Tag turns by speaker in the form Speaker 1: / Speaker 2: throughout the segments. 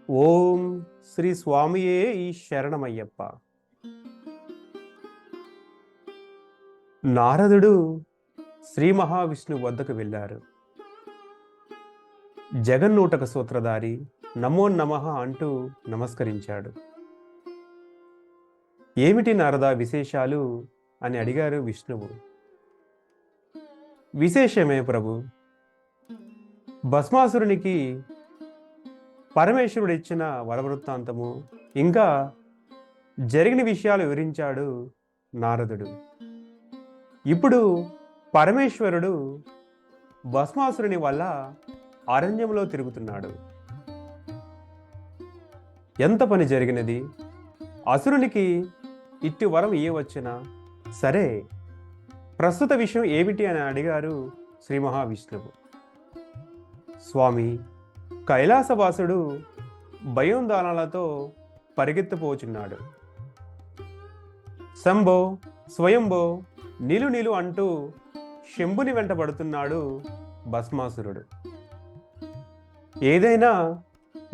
Speaker 1: ఓం శ్రీ స్వామియే ఈ శరణమయ్యప్ప. నారదుడు శ్రీ మహావిష్ణువు వద్దకు వెళ్ళారు. జగన్నూటక సూత్రధారి నమో నమః అంటూ నమస్కరించాడు. ఏమిటి నారదా విశేషాలు అని అడిగారు విష్ణువు. విశేషమే ప్రభు. భస్మాసురునికి పరమేశ్వరుడు ఇచ్చిన వరవృత్తాంతము ఇంకా జరిగిన విషయాలు వివరించాడు నారదుడు. ఇప్పుడు పరమేశ్వరుడు భస్మాసురుని వల్ల అరణ్యంలో తిరుగుతున్నాడు. ఎంత పని జరిగినది, అసురునికి ఇట్టి వరం ఇయ్యవచ్చునా? సరే, ప్రస్తుత విషయం ఏమిటి అని అడిగారు శ్రీ మహావిష్ణువు. స్వామి, కైలాసవాసుడు భయోందానాలతో పరిగెత్తిపోచున్నాడు. శంభో స్వయంభో నిలు నిలు అంటూ శంభుని వెంటబడుతున్నాడు భస్మాసురుడు. ఏదైనా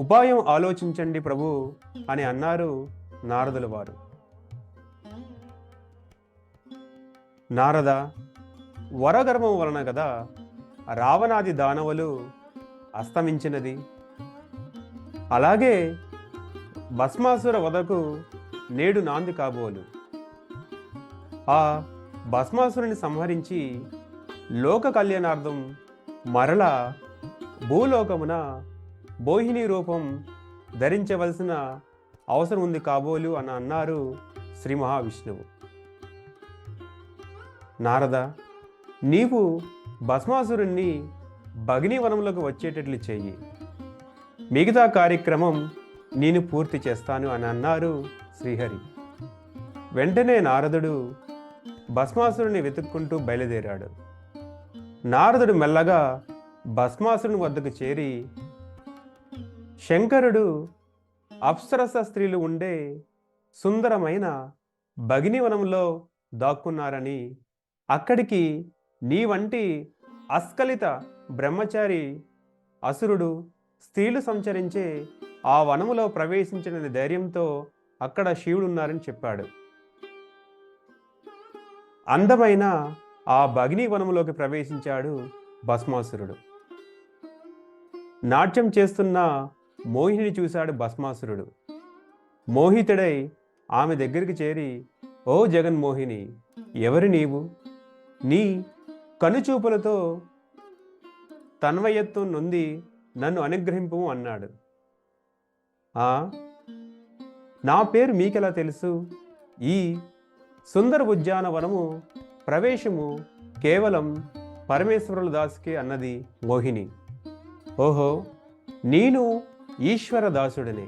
Speaker 1: ఉపాయం ఆలోచించండి ప్రభు అని అన్నారు నారదుల వారు. నారద, వరగర్వం వలన కదా రావణాది దానవులు అస్తమించినది. అలాగే భస్మాసుర వధకు నేడు నాంది కాబోలు. ఆ భస్మాసురుని సంహరించి లోక కళ్యాణార్థం మరలా భూలోకమున మోహిని రూపం ధరించవలసిన అవసరం ఉంది కాబోలు అని అన్నారు శ్రీ మహావిష్ణువు. నారద, నీవు భస్మాసురుణ్ణి భగినీవనంలోకి వచ్చేటట్లు చెయ్యి, మిగతా కార్యక్రమం నేను పూర్తి చేస్తాను అని అన్నారు శ్రీహరి. వెంటనే నారదుడు భస్మాసురుని వెతుక్కుంటూ బయలుదేరాడు. నారదుడు మెల్లగా భస్మాసురుని వద్దకు చేరి, శంకరుడు అప్సరస స్త్రీలు ఉండే సుందరమైన భగినీవనంలో దాక్కున్నారని, అక్కడికి నీ వంటి అస్ఖలిత బ్రహ్మచారి అసురుడు స్త్రీలు సంచరించే ఆ వనములో ప్రవేశించిన ధైర్యంతో అక్కడ శివుడున్నారని చెప్పాడు. అందమైన ఆ భగినీ వనములోకి ప్రవేశించాడు భస్మాసురుడు. నాట్యం చేస్తున్న మోహిని చూశాడు భస్మాసురుడు. మోహితుడై ఆమె దగ్గరికి చేరి, ఓ జగన్మోహిని, ఎవరు నీవు? నీ కనుచూపులతో తన్వయత్వం నొంది నన్ను అనుగ్రహింపు అన్నాడు. నా పేరు మీకెలా తెలుసు? ఈ సుందర ఉద్యానవనము ప్రవేశము కేవలం పరమేశ్వరుల దాసుకే అన్నది మోహిని. ఓహో, నేను ఈశ్వర దాసుడనే.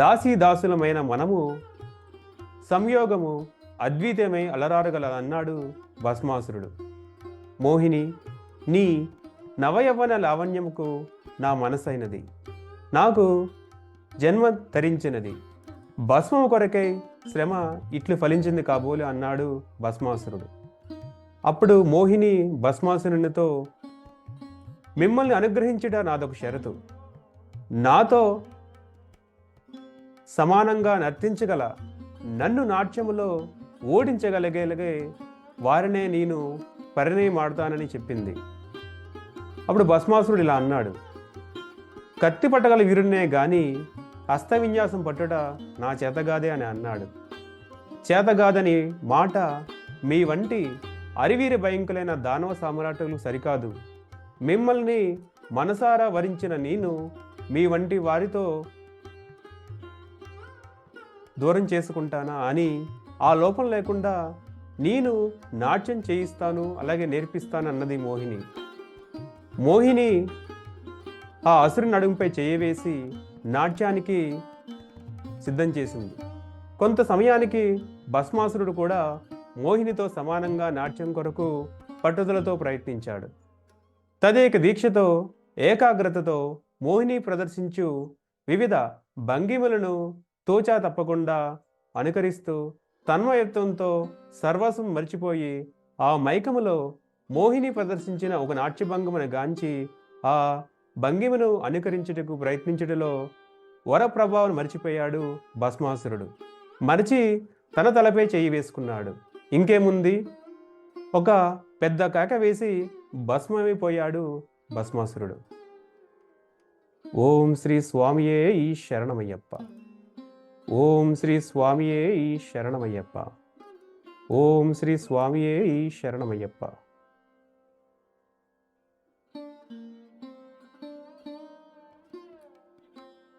Speaker 1: దాసీదాసులమైన మనము సంయోగము అద్వితీయమై అలరారుగల అన్నాడు భస్మాసురుడు. మోహిని, నీ నవయవ్వన లావణ్యముకు నా మనసైనది, నాకు జన్మ ధరించినది. భస్మము కొరకై శ్రమ ఇట్లు ఫలించింది కాబోలు అన్నాడు భస్మాసురుడు. అప్పుడు మోహిని భస్మాసురునితో, మిమ్మల్ని అనుగ్రహించుట నాదొక షరతు. నాతో సమానంగా నర్తించగల, నన్ను నాట్యములో ఓడించగలిగే వారినే నేను పరిణయమాడతానని చెప్పింది. అప్పుడు భస్మాసురుడు ఇలా అన్నాడు, కత్తి పట్టగల వీరున్నే గాని హస్తవిన్యాసం పట్టుట నా చేతగాదే అని అన్నాడు. చేతగాదని మాట మీ వంటి అరివీరి భయంకులైన దానవ సామ్రాటులు సరికాదు. మిమ్మల్ని మనసారా వరించిన నేను మీ వంటి వారితో దూరం చేసుకుంటానా అని ఆ లోపం లేకుండా నేను నాట్యం చేయిస్తాను, అలాగే నేర్పిస్తాను అన్నది మోహిని. మోహిని ఆ అసురుని నడుముపై చేయవేసి నాట్యానికి సిద్ధం చేసింది. కొంత సమయానికి భస్మాసురుడు కూడా మోహినితో సమానంగా నాట్యం కొరకు పట్టుదలతో ప్రయత్నించాడు. తదేక దీక్షతో ఏకాగ్రతతో మోహిని ప్రదర్శించు వివిధ భంగిమలను తోచా తప్పకుండా అనుకరిస్తూ తన్మయత్వంతో సర్వస్వం మర్చిపోయి ఆ మైకములో మోహిని ప్రదర్శించిన ఒక నాట్యభంగమును గాంచి ఆ భంగిమను అనుకరించుటకు ప్రయత్నించుటలో వర ప్రభావం మరిచిపోయాడు భస్మాసురుడు. మరిచి తన తలపై చెయ్యి వేసుకున్నాడు. ఇంకేముంది, ఒక పెద్ద కేక వేసి భస్మమైపోయాడు భస్మాసురుడు. ఓం శ్రీ స్వామియే ఈ శరణమయ్యప్ప. ఓం శ్రీ స్వామియే ఈ శరణమయ్యప్ప. ఓం శ్రీ స్వామియే ఈ శరణమయ్యప్ప.